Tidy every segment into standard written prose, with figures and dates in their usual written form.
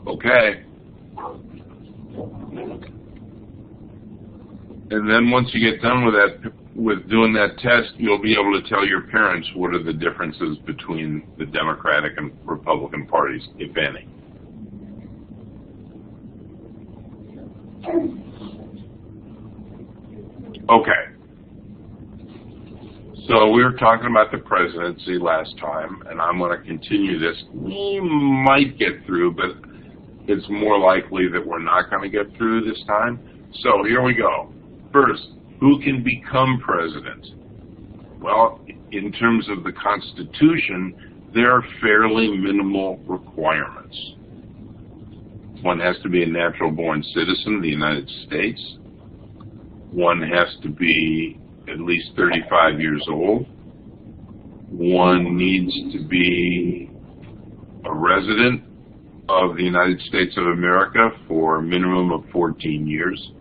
Okay. And then once you get done with that, with doing that test, you'll be able to tell your parents what are the differences between the Democratic and Republican parties, if any. Okay. So we were talking about the presidency last time, and I'm going to continue this. We might get through, but it's more likely that we're not going to get through this time. So here we go. First, who can become president? Well, in terms of the Constitution, there are fairly minimal requirements. One has to be a natural-born citizen of the United States. One has to be at least 35 years old. One needs to be a resident of the United States of America for a minimum of 14 years.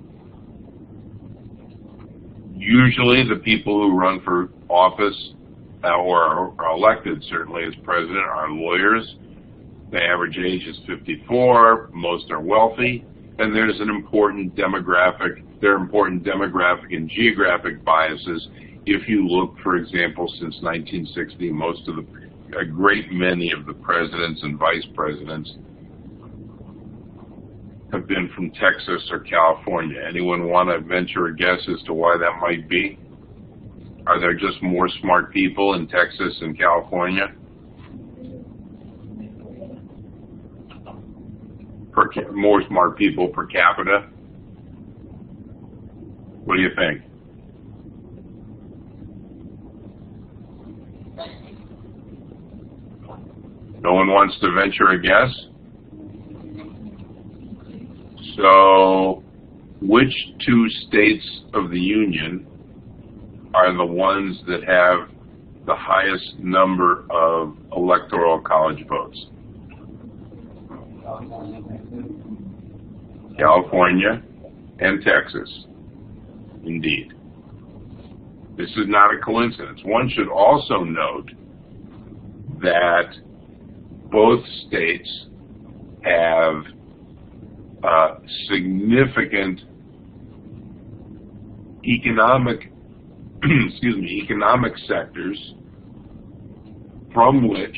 Usually the people who run for office or are elected, certainly as president, are lawyers. The average age is 54. Most are wealthy. And there's an important demographic. There are important demographic and geographic biases. If you look, for example, since 1960, a great many of the presidents and vice presidents have been from Texas or California. Anyone want to venture a guess as to why that might be? Are there just more smart people in Texas and California? More smart people per capita? What do you think? No one wants to venture a guess? So, which two states of the Union are the ones that have the highest number of electoral college votes? California and Texas. Indeed. This is not a coincidence. One should also note that both states have significant economic sectors from which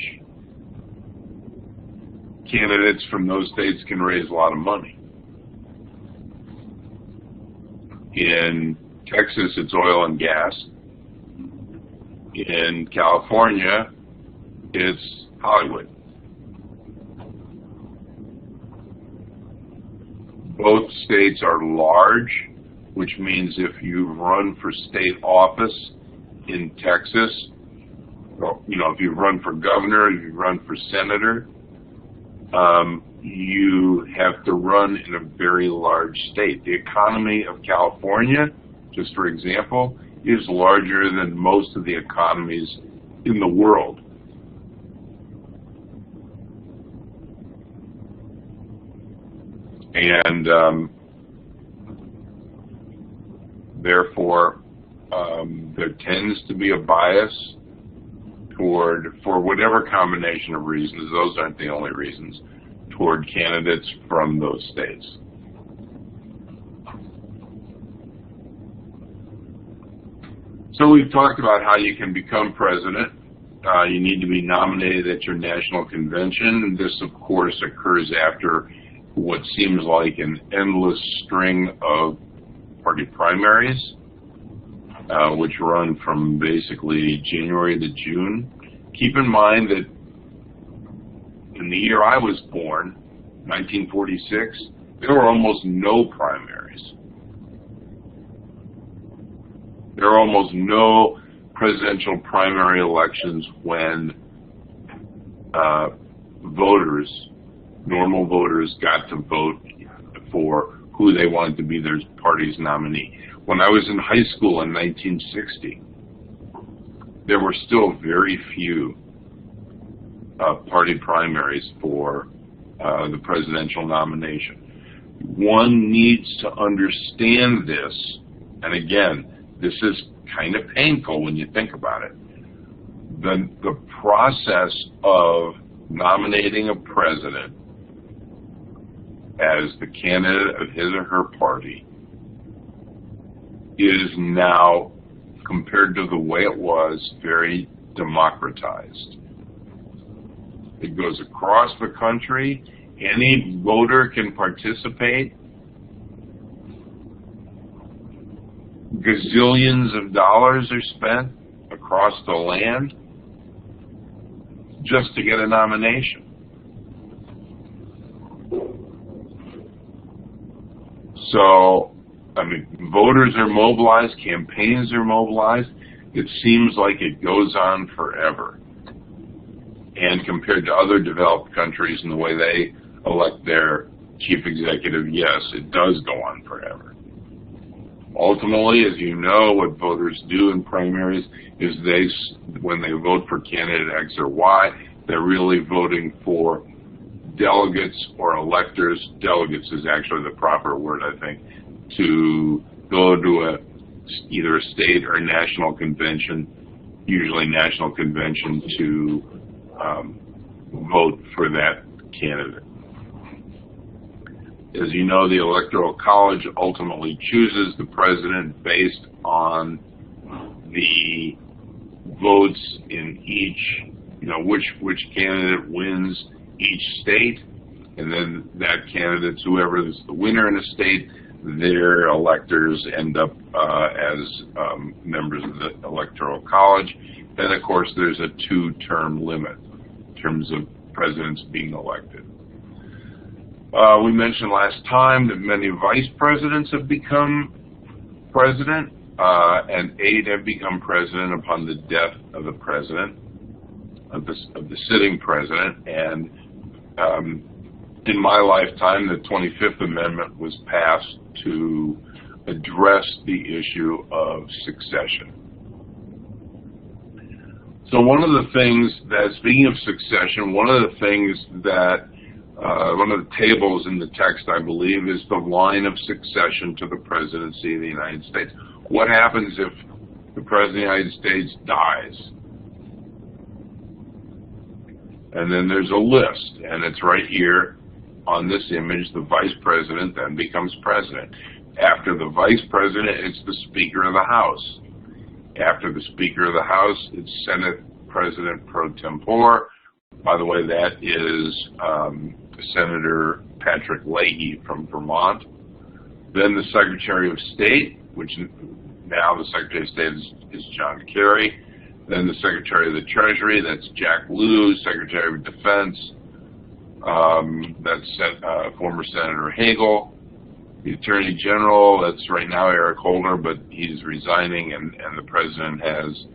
candidates from those states can raise a lot of money. In Texas, it's oil and gas. In California, it's Hollywood. Both states are large, which means if you run for state office in Texas, if you run for governor, if you run for senator, you have to run in a very large state. The economy of California, just for example, is larger than most of the economies in the world. And therefore, there tends to be a bias toward, for whatever combination of reasons, those aren't the only reasons, toward candidates from those states. So we've talked about how you can become president. You need to be nominated at your national convention. This, of course, occurs after what seems like an endless string of party primaries, which run from basically January to June. Keep in mind that in the year I was born, 1946, there were almost no primaries. There were almost no presidential primary elections when normal voters got to vote for who they wanted to be their party's nominee. When I was in high school in 1960, there were still very few party primaries for the presidential nomination. One needs to understand this, and again, this is kind of painful when you think about it. The process of nominating a president as the candidate of his or her party is now, compared to the way it was, very democratized. It goes across the country. Any voter can participate. Gazillions of dollars are spent across the land just to get a nomination. So, I mean, voters are mobilized, campaigns are mobilized. It seems like it goes on forever. And compared to other developed countries and the way they elect their chief executive, yes, it does go on forever. Ultimately, as you know, what voters do in primaries is when they vote for candidate X or Y, they're really voting for delegates or electors. Delegates is actually the proper word, I think, to go to either a state or national convention, usually national convention, to vote for that candidate. As you know, the Electoral College ultimately chooses the president based on the votes in each, which candidate wins each state, and then that candidate, whoever is the winner in a state, their electors end up as members of the Electoral College. Then, of course, there's a 2-term limit in terms of presidents being elected. We mentioned last time that many vice presidents have become president, and 8 have become president upon the death of the president, of the sitting president. And in my lifetime, the 25th Amendment was passed to address the issue of succession. So one of the things that, speaking of succession, one of the tables in the text, I believe, is the line of succession to the presidency of the United States. What happens if the President of the United States dies? And then there's a list, and it's right here on this image. The Vice President then becomes President. After the Vice President, it's the Speaker of the House. After the Speaker of the House, it's Senate President pro tempore. By the way, that is Senator Patrick Leahy from Vermont. Then the Secretary of State, which now the Secretary of State is John Kerry. Then the Secretary of the Treasury, that's Jack Lew. Secretary of Defense, that's former Senator Hagel. The Attorney General, that's right now Eric Holder, but he's resigning, and the President has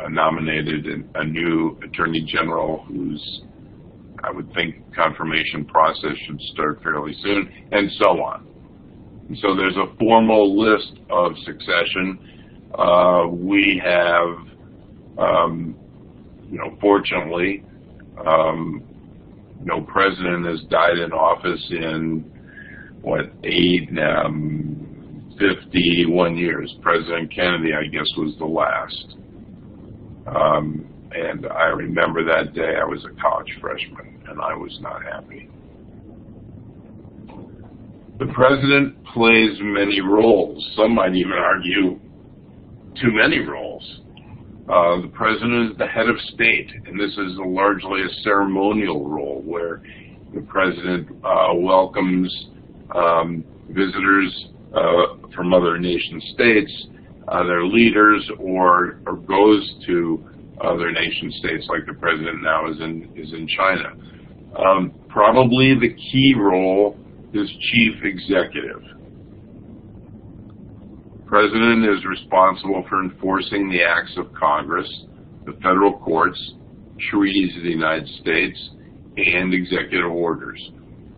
nominated a new Attorney General whose, I would think, confirmation process should start fairly soon, and so on. And so there's a formal list of succession. We have, fortunately, no president has died in office in 51 years. President Kennedy, I guess, was the last. And I remember that day. I was a college freshman, and I was not happy. The president plays many roles. Some might even argue too many roles. The president is the head of state, and this is largely a ceremonial role where the president welcomes visitors from other nation states, their leaders, or goes to other nation states, like the president now is in China. Probably the key role is chief executive. President is responsible for enforcing the acts of Congress, the federal courts, treaties of the United States, and executive orders.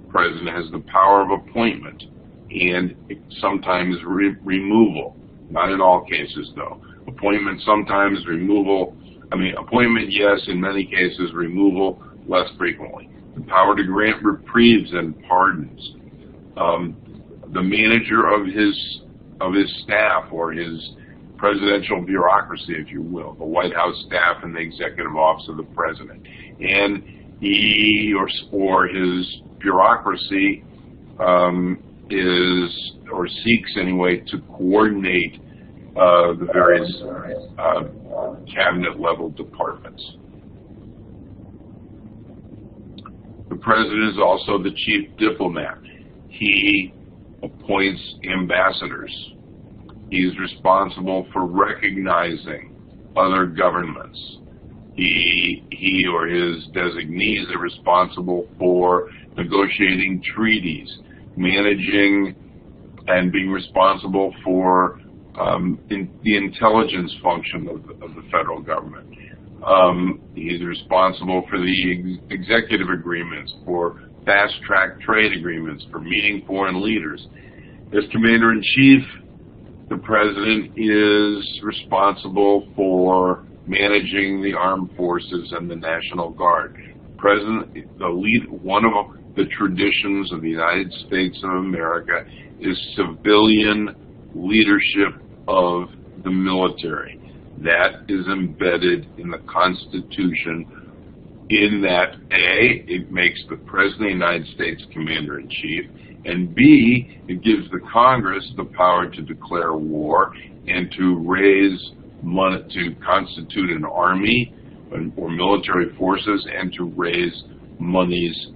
The President has the power of appointment and sometimes removal. Not in all cases, though. Appointment sometimes, removal. Appointment, yes, in many cases, removal less frequently. The power to grant reprieves and pardons. The manager of his staff or his presidential bureaucracy, if you will, the White House staff and the executive office of the president. And he or his bureaucracy seeks anyway to coordinate the various cabinet level departments. The president is also the chief diplomat. He appoints ambassadors. He's responsible for recognizing other governments. He or his designees are responsible for negotiating treaties, managing and being responsible for the intelligence function of the federal government. He's responsible for the executive agreements, for fast-track trade agreements, for meeting foreign leaders. As Commander-in-Chief, the President is responsible for managing the armed forces and the National Guard. One of the traditions of the United States of America is civilian leadership of the military. That is embedded in the Constitution in that A, it makes the President of the United States Commander-in-Chief, and B, it gives the Congress the power to declare war and to raise money, to constitute an army or military forces, and to raise monies,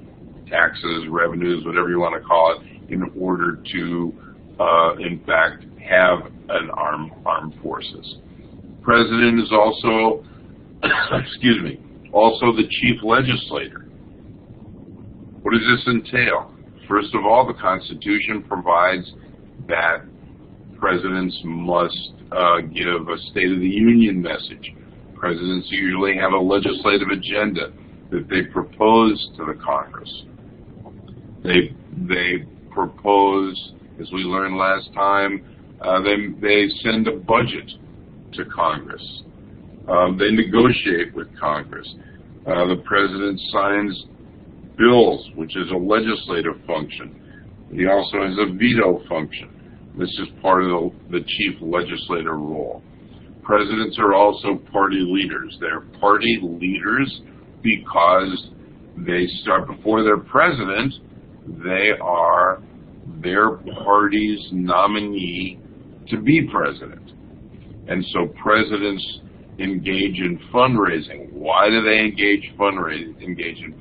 taxes, revenues, whatever you want to call it, in order to, in fact, have an armed forces. President is also, also the chief legislator. What does this entail? First of all, the Constitution provides that presidents must give a State of the Union message. Presidents usually have a legislative agenda that they propose to the Congress. They propose, as we learned last time, they send a budget to Congress. They negotiate with Congress. The President signs bills, which is a legislative function. He also has a veto function. This is part of the chief legislator role. Presidents are also party leaders. They're party leaders because they start, before they're president, they are their party's nominee to be president. And so presidents engage in fundraising. Why do they engage in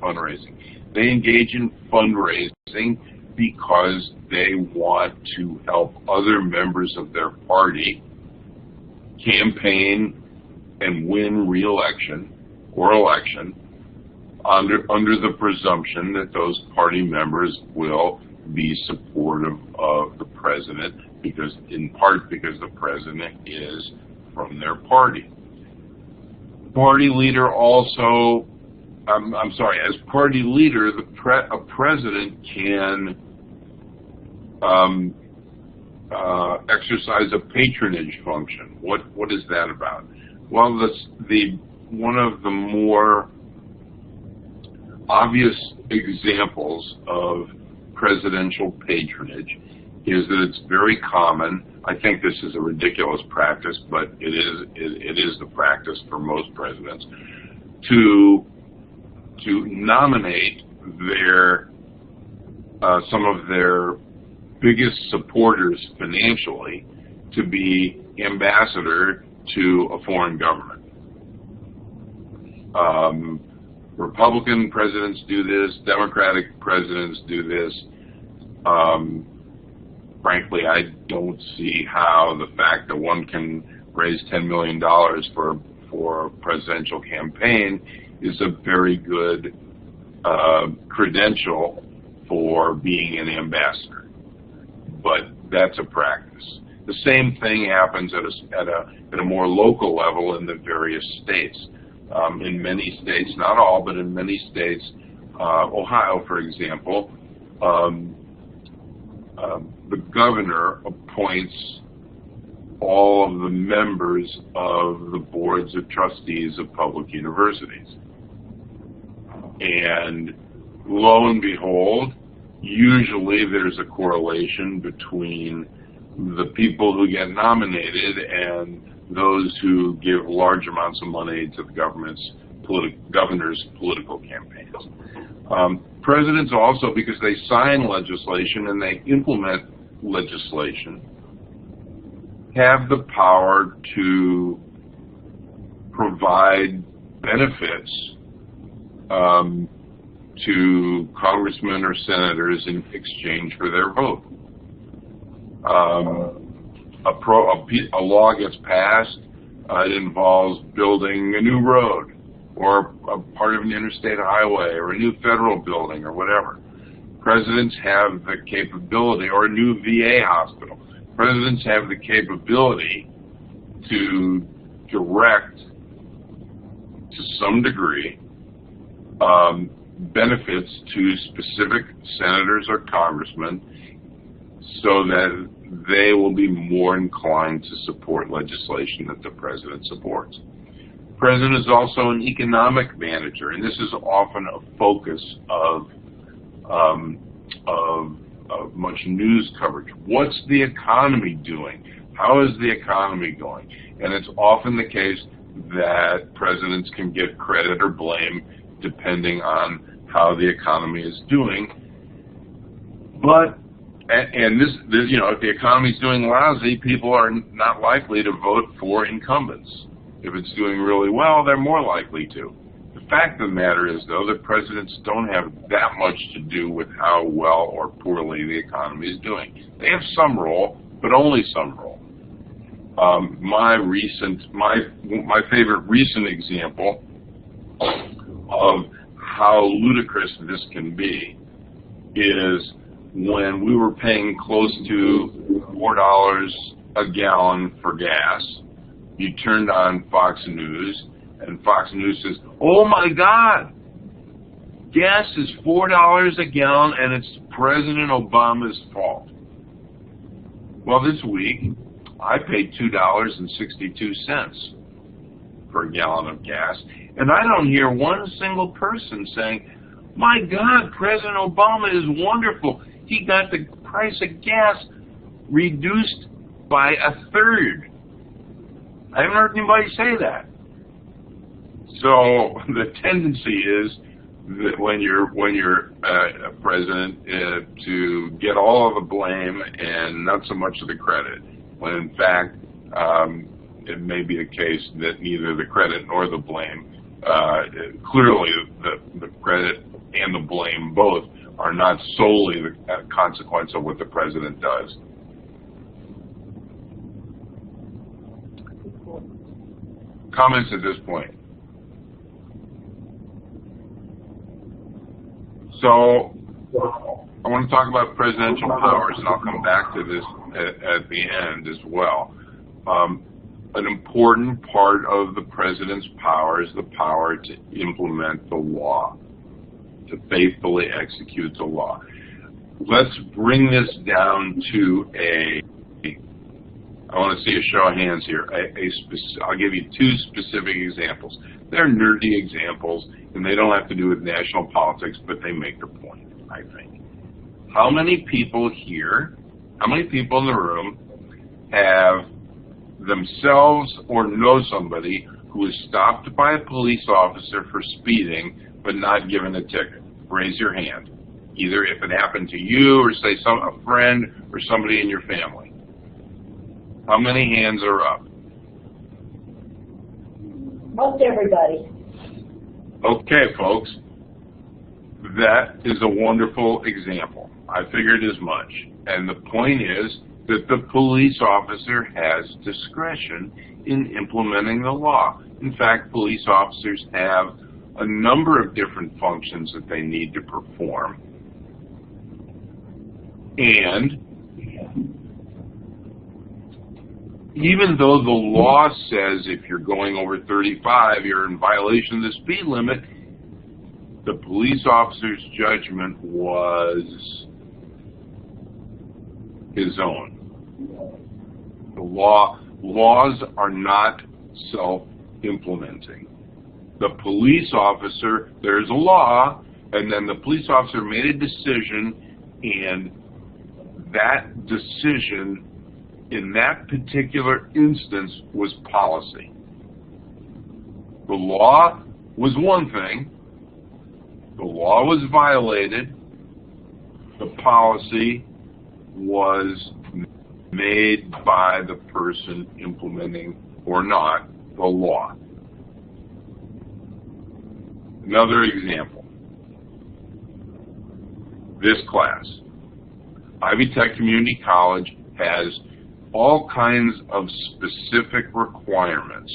fundraising? They engage in fundraising because they want to help other members of their party campaign and win re-election or election under the presumption that those party members will be supportive of the president, because in part because the president is from their party. Party leader also, as party leader, a president can exercise a patronage function. What is that about? Well, one of the more obvious examples of presidential patronage is that it's very common. I think this is a ridiculous practice, but it is the practice for most presidents to nominate some of their biggest supporters financially to be ambassador to a foreign government. Republican presidents do this. Democratic presidents do this. Frankly, I don't see how the fact that one can raise $10 million for a presidential campaign is a very good credential for being an ambassador. But that's a practice. The same thing happens at a more local level in the various states. In many states, not all, but in many states, Ohio, for example, the governor appoints all of the members of the boards of trustees of public universities. And lo and behold, usually there's a correlation between the people who get nominated and those who give large amounts of money to the governor's political campaigns. Presidents also, because they sign legislation and they implement legislation, have the power to provide benefits to congressmen or senators in exchange for their vote. A law gets passed, it involves building a new road or a part of an interstate highway or a new federal building or whatever. Presidents have the capability, or a new VA hospital. Presidents have the capability to direct, to some degree, benefits to specific senators or congressmen so that they will be more inclined to support legislation that the president supports. The president is also an economic manager, and this is often a focus of much news coverage. What's the economy doing? How is the economy going? And it's often the case that presidents can get credit or blame depending on how the economy is doing. But this, you know, if the economy is doing lousy, people are not likely to vote for incumbents. If it's doing really well, they're more likely to. The fact of the matter is, though, that presidents don't have that much to do with how well or poorly the economy is doing. They have some role, but only some role. My favorite recent example of how ludicrous this can be is when we were paying close to $4 a gallon for gas. You turned on Fox News, and Fox News says, "Oh my God, gas is $4 a gallon, and it's President Obama's fault." Well, this week, I paid $2.62 for a gallon of gas, and I don't hear one single person saying, "My God, President Obama is wonderful. He got the price of gas reduced by a third." I haven't heard anybody say that. So the tendency is that when you're a president, to get all of the blame and not so much of the credit, when in fact it may be the case that neither the credit nor the blame, clearly the credit and the blame both are not solely the consequence of what the president does. Comments at this point? So I want to talk about presidential powers, and I'll come back to this at the end as well. An important part of the president's power is the power to implement the law, to faithfully execute the law. Let's bring this down to I want to see a show of hands here. I'll give you two specific examples. They're nerdy examples, and they don't have to do with national politics, but they make the point, I think. How many people here, how many people in the room have themselves or know somebody who was stopped by a police officer for speeding but not given a ticket? Raise your hand. Either if it happened to you or say a friend or somebody in your family. How many hands are up? Most everybody. Okay, folks. That is a wonderful example. I figured as much. And the point is that the police officer has discretion in implementing the law. In fact, police officers have a number of different functions that they need to perform. And even though the law says if you're going over 35, you're in violation of the speed limit, the police officer's judgment was his own. The laws are not self-implementing. The police officer, there's a law, and then the police officer made a decision, and that decision in that particular instance was policy. The law was one thing. The law was violated. The policy was made by the person implementing or not the law. Another example. This class. Ivy Tech Community College has all kinds of specific requirements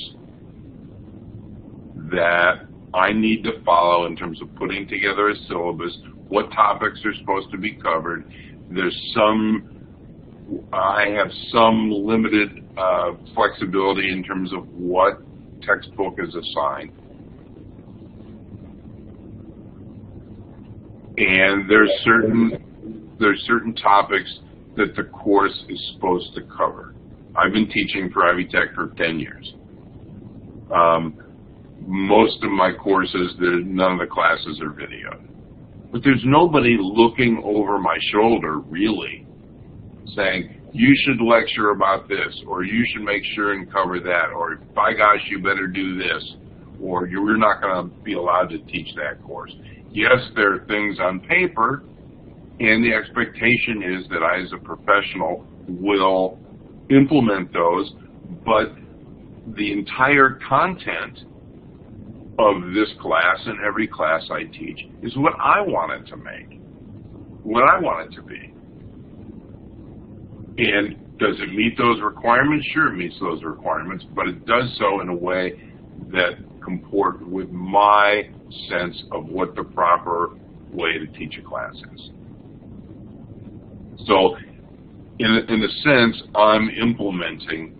that I need to follow in terms of putting together a syllabus, what topics are supposed to be covered. I have some limited flexibility in terms of what textbook is assigned. And there's certain topics that the course is supposed to cover. I've been teaching for Ivy Tech for 10 years. Most of my courses, none of the classes are videoed. But there's nobody looking over my shoulder, really, saying, you should lecture about this, or you should make sure and cover that, or by gosh, you better do this, or you're not going to be allowed to teach that course. Yes, there are things on paper, and the expectation is that I, as a professional, will implement those, but the entire content of this class and every class I teach is what I want it to make, what I want it to be. And does it meet those requirements? Sure, it meets those requirements, but it does so in a way that comport with my sense of what the proper way to teach a class is. So, in a sense, I'm implementing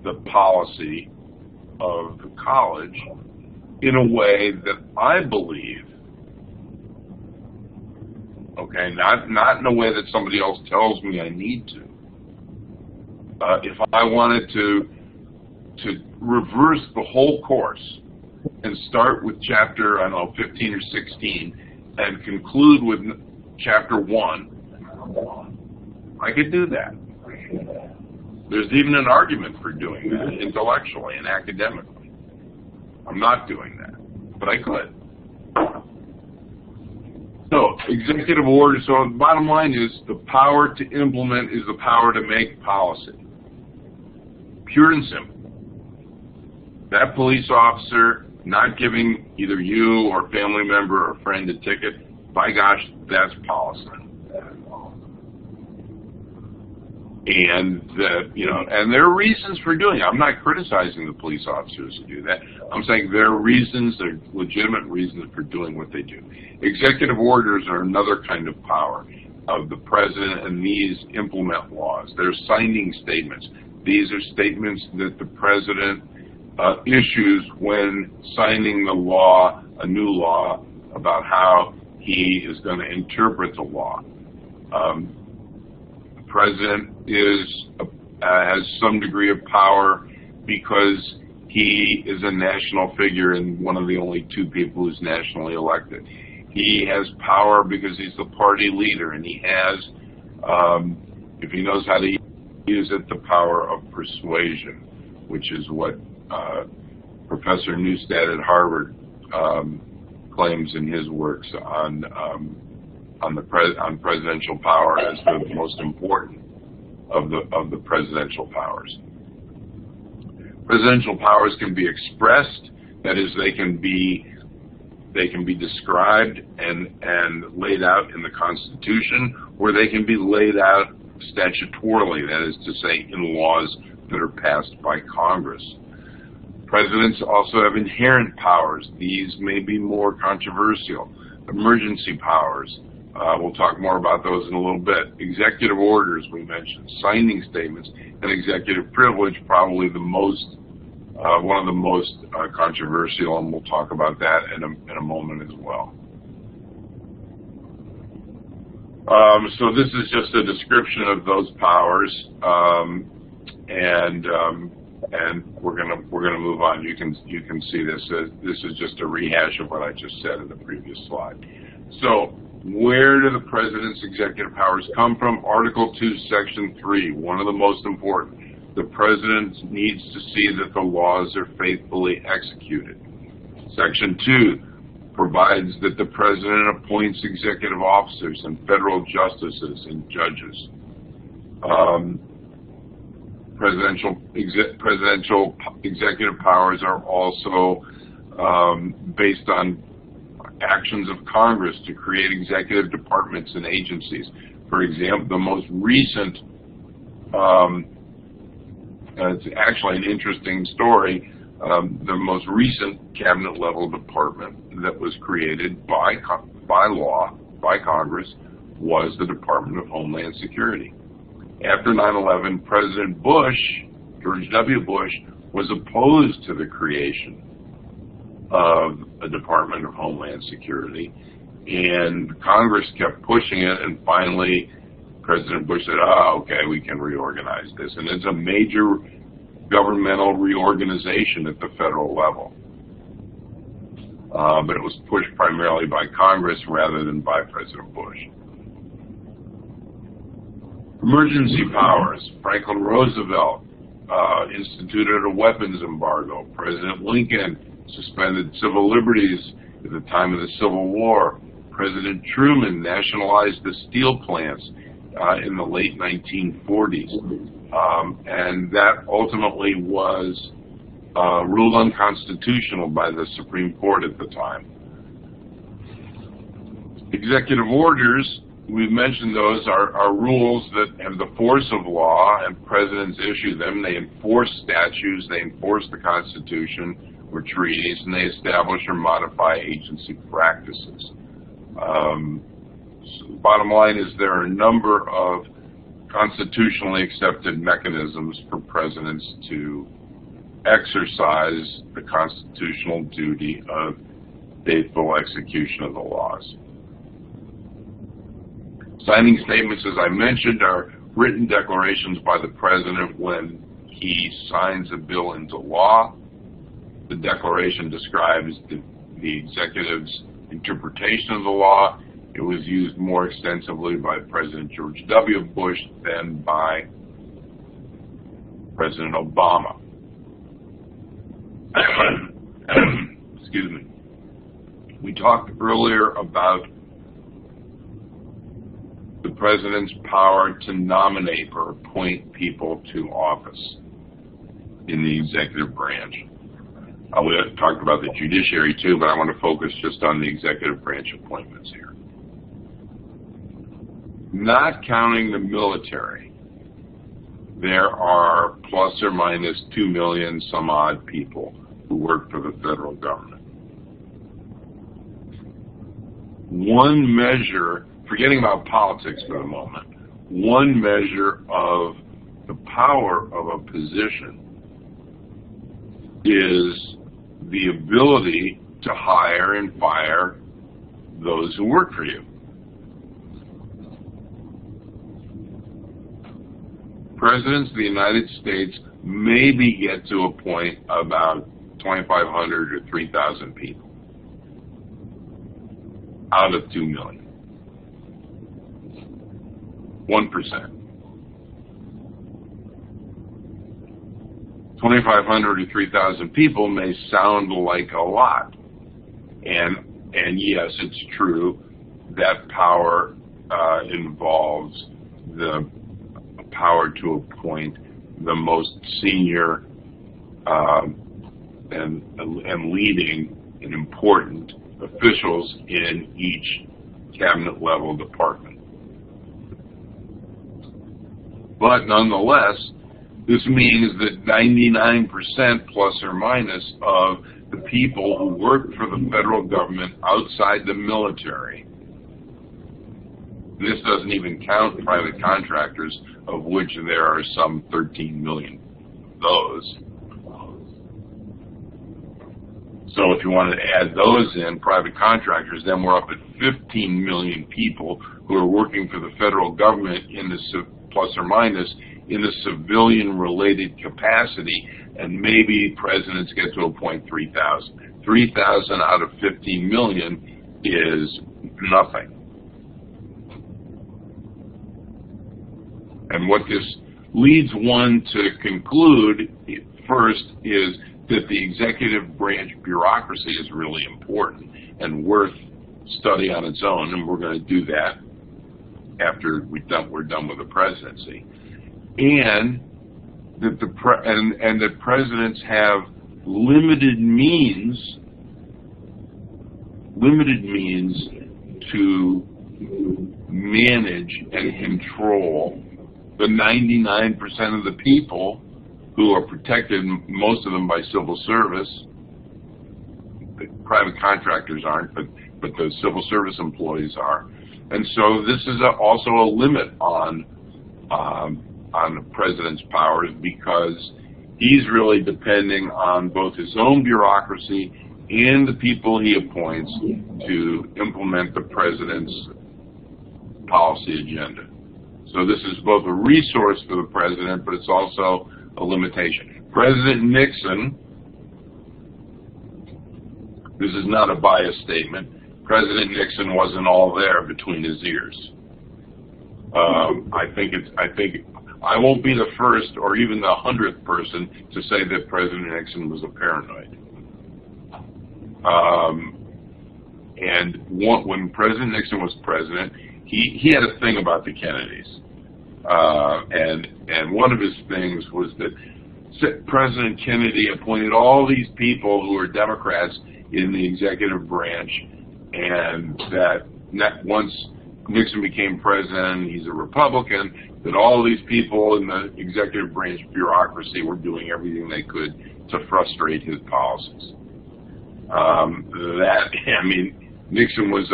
the policy of the college in a way that I believe, okay, not in a way that somebody else tells me I need to. If I wanted to reverse the whole course and start with chapter, I don't know, 15 or 16 and conclude with chapter 1, I could do that. There's even an argument for doing that intellectually and academically. I'm not doing that, but I could. So, executive order, so the bottom line is the power to implement is the power to make policy. Pure and simple. That police officer not giving either you or family member or friend a ticket, by gosh, that's policy. And and there are reasons for doing it. I'm not criticizing the police officers who do that. I'm saying there are reasons, there are legitimate reasons for doing what they do. Executive orders are another kind of power of the president, and these implement laws. They're signing statements. These are statements that the president issues when signing the law, a new law, about how he is going to interpret the law. The president has some degree of power because he is a national figure and one of the only two people who's nationally elected. He has power because he's the party leader, and he has, if he knows how to use it, the power of persuasion, which is what Professor Neustadt at Harvard claims in his works on presidential power as the most important of the presidential powers. Presidential powers can be expressed, that is, they can be described and laid out in the Constitution, or they can be laid out statutorily, that is to say, in laws that are passed by Congress. Presidents also have inherent powers. These may be more controversial. Emergency powers. We'll talk more about those in a little bit. Executive orders, we mentioned. Signing statements. And executive privilege, probably the most, one of the most controversial, and we'll talk about that in a moment as well. So this is just a description of those powers, and we're gonna move on. You can see this. This is just a rehash of what I just said in the previous slide. So Where do the president's executive powers come from? Article 2, Section 3, one of the most important. The president needs to see that the laws are faithfully executed. Section 2 provides that the president appoints executive officers and federal justices and judges. Presidential executive powers are also based on actions of Congress to create executive departments and agencies. For example, the most recent, it's actually an interesting story, the most recent cabinet-level department that was created by law, by Congress, was the Department of Homeland Security. After 9/11, President Bush, George W. Bush, was opposed to the creation of a Department of Homeland Security, and Congress kept pushing it, and finally President Bush said, okay, we can reorganize this. And it's a major governmental reorganization at the federal level. But it was pushed primarily by Congress rather than by President Bush. Emergency powers. Franklin Roosevelt instituted a weapons embargo. President Lincoln suspended civil liberties at the time of the Civil War. President Truman nationalized the steel plants in the late 1940s. And that ultimately was ruled unconstitutional by the Supreme Court at the time. Executive orders, we've mentioned those, are rules that have the force of law, and presidents issue them. They enforce statutes, they enforce the Constitution or treaties, and they establish or modify agency practices. So the bottom line is there are a number of constitutionally accepted mechanisms for presidents to exercise the constitutional duty of faithful execution of the laws. Signing statements, as I mentioned, are written declarations by the president when he signs a bill into law. The declaration describes the executive's interpretation of the law. It was used more extensively by President George W. Bush than by President Obama. Excuse me. We talked earlier about the president's power to nominate or appoint people to office in the executive branch. We talked about the judiciary too, but I want to focus just on the executive branch appointments here. Not counting the military, there are plus or minus 2 million some odd people who work for the federal government. One measure, forgetting about politics for a moment, one measure of the power of a position is the ability to hire and fire those who work for you. Presidents of the United States maybe get to appoint about 2,500 or 3,000 people out of 2 million. 1%. 2,500 or 3,000 people may sound like a lot, and yes, it's true that power involves the power to appoint the most senior and leading and important officials in each cabinet-level department. But nonetheless, this means that 99% plus or minus of the people who work for the federal government outside the military, this doesn't even count private contractors, of which there are some 13 million of those. So if you wanted to add those in, private contractors, then we're up at 15 million people who are working for the federal government in the plus or minus in the civilian-related capacity, and maybe presidents get to appoint 3,000. 3,000 out of 15 million is nothing. And what this leads one to conclude first is that the executive branch bureaucracy is really important and worth study on its own, and we're going to do that after we're done with the presidency. And that that presidents have limited means to manage and control the 99% of the people who are protected, most of them by civil service. The private contractors aren't, but the civil service employees are. And so this is also a limit on the president's powers, because he's really depending on both his own bureaucracy and the people he appoints to implement the president's policy agenda. So this is both a resource for the president, but it's also a limitation. President Nixon, this is not a biased statement, President Nixon wasn't all there between his ears. I won't be the first or even the 100th person to say that President Nixon was a paranoid. When President Nixon was president, he had a thing about the Kennedys. And one of his things was that President Kennedy appointed all these people who were Democrats in the executive branch, and that once Nixon became president, he's a Republican, that all these people in the executive branch bureaucracy were doing everything they could to frustrate his policies. Nixon was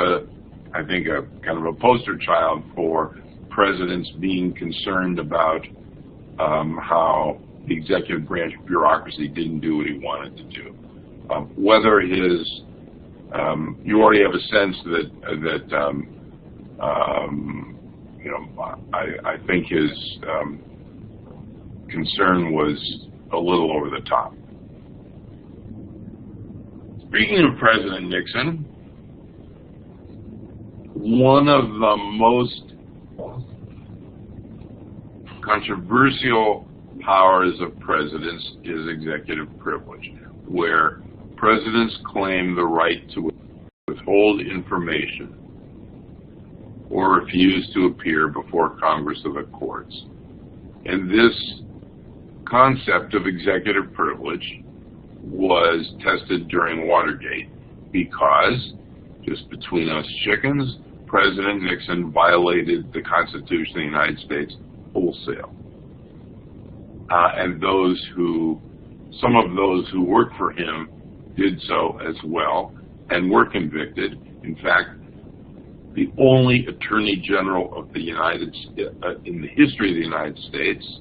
I think a kind of a poster child for presidents being concerned about how the executive branch bureaucracy didn't do what he wanted to do. Whether his, you already have a sense that I think his concern was a little over the top. Speaking of President Nixon, one of the most controversial powers of presidents is executive privilege, where presidents claim the right to withhold information or refuse to appear before Congress or the courts. And this concept of executive privilege was tested during Watergate because, just between us chickens, President Nixon violated the Constitution of the United States wholesale. And some of those who worked for him did so as well and were convicted. In fact, the only Attorney General of the in the history of the United States,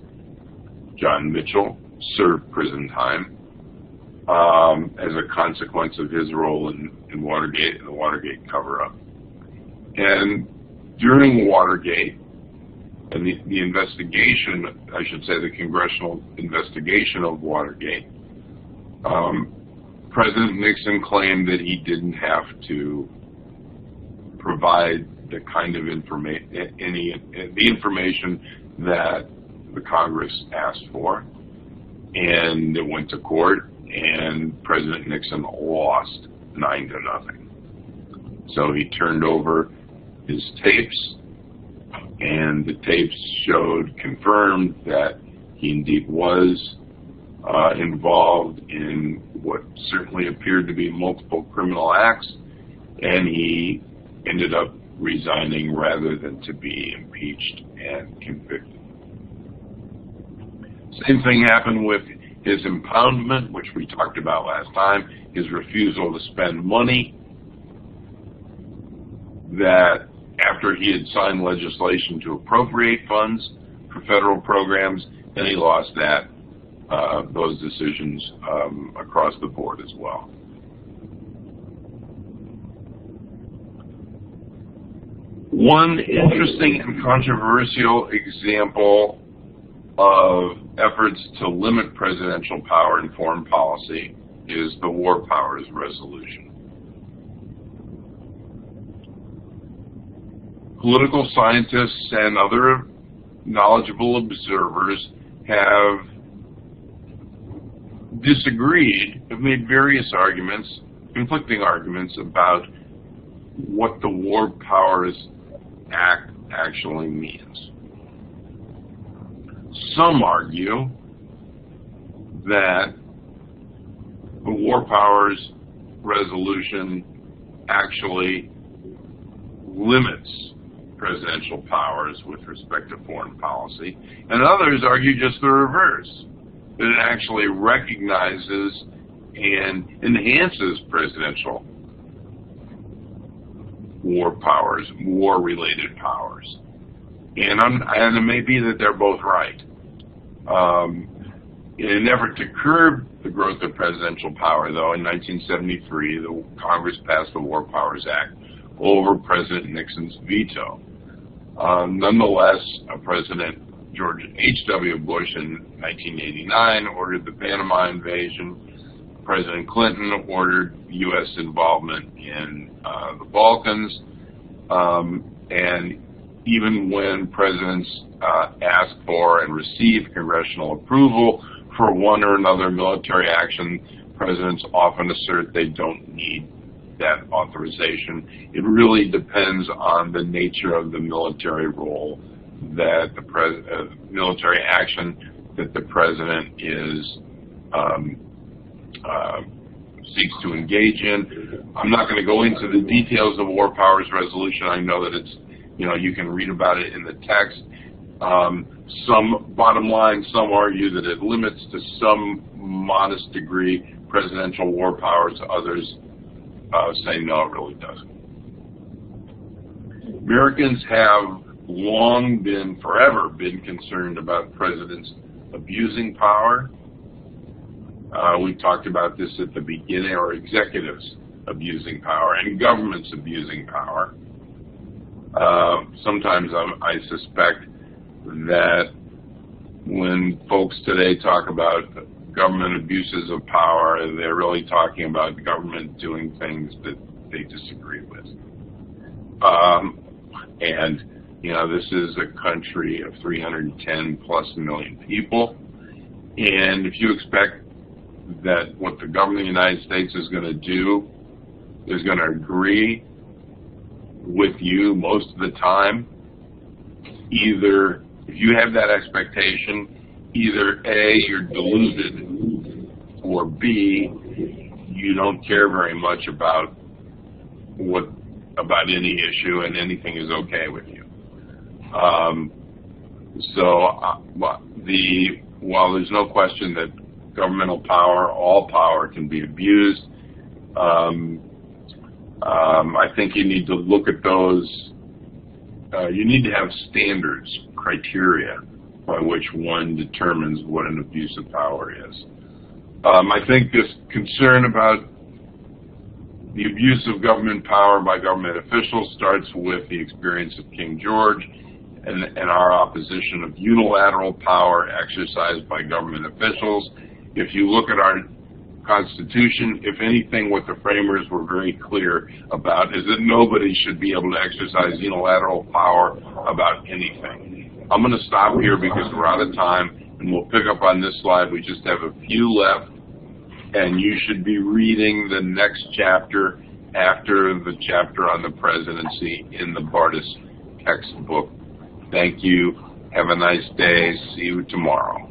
John Mitchell, served prison time as a consequence of his role in Watergate and the Watergate cover-up. And during Watergate, and the investigation, I should say the congressional investigation of Watergate, President Nixon claimed that he didn't have to provide the kind of information that the Congress asked for, and it went to court, and President Nixon lost 9-0. So he turned over his tapes, and the tapes confirmed that he indeed was involved in what certainly appeared to be multiple criminal acts, and he ended up resigning rather than to be impeached and convicted. Same thing happened with his impoundment, which we talked about last time, his refusal to spend money that after he had signed legislation to appropriate funds for federal programs, then he lost those decisions across the board as well. One interesting and controversial example of efforts to limit presidential power in foreign policy is the War Powers Resolution. Political scientists and other knowledgeable observers have disagreed, have made various arguments, conflicting arguments about what the War Powers Act actually means. Some argue that the War Powers Resolution actually limits presidential powers with respect to foreign policy, and others argue just the reverse, that it actually recognizes and enhances presidential war powers, war-related powers. And it may be that they're both right. In an effort to curb the growth of presidential power, though, in 1973, the Congress passed the War Powers Act over President Nixon's veto. Nonetheless, President George H.W. Bush in 1989 ordered the Panama invasion. President Clinton ordered U.S. involvement in the Balkans. And even when presidents ask for and receive congressional approval for one or another military action, presidents often assert they don't need that authorization. It really depends on the nature of the military role that the military action that the president is seeks to engage in. I'm not going to go into the details of War Powers Resolution. I know that it's, you can read about it in the text. Some, bottom line, some argue that it limits to some modest degree presidential war powers. Others say no, it really doesn't. Americans have long been, forever been concerned about presidents abusing power. We talked about this at the beginning, or executives abusing power and governments abusing power. Sometimes I suspect that when folks today talk about government abuses of power, they're really talking about the government doing things that they disagree with. And, this is a country of 310 plus million people. And if you expect that what the government of the United States is going to do is going to agree with you most of the time, either, if you have that expectation, either A, you're deluded, or B, you don't care very much about any issue and anything is okay with you. While there's no question that governmental power, all power, can be abused, I think you need to look at those. You need to have standards, criteria, by which one determines what an abuse of power is. I think this concern about the abuse of government power by government officials starts with the experience of King George and our opposition of unilateral power exercised by government officials. If you look at our Constitution, if anything, what the framers were very clear about is that nobody should be able to exercise unilateral power about anything. I'm going to stop here because we're out of time, and we'll pick up on this slide. We just have a few left, and you should be reading the next chapter after the chapter on the presidency in the Bardis textbook. Thank you. Have a nice day. See you tomorrow.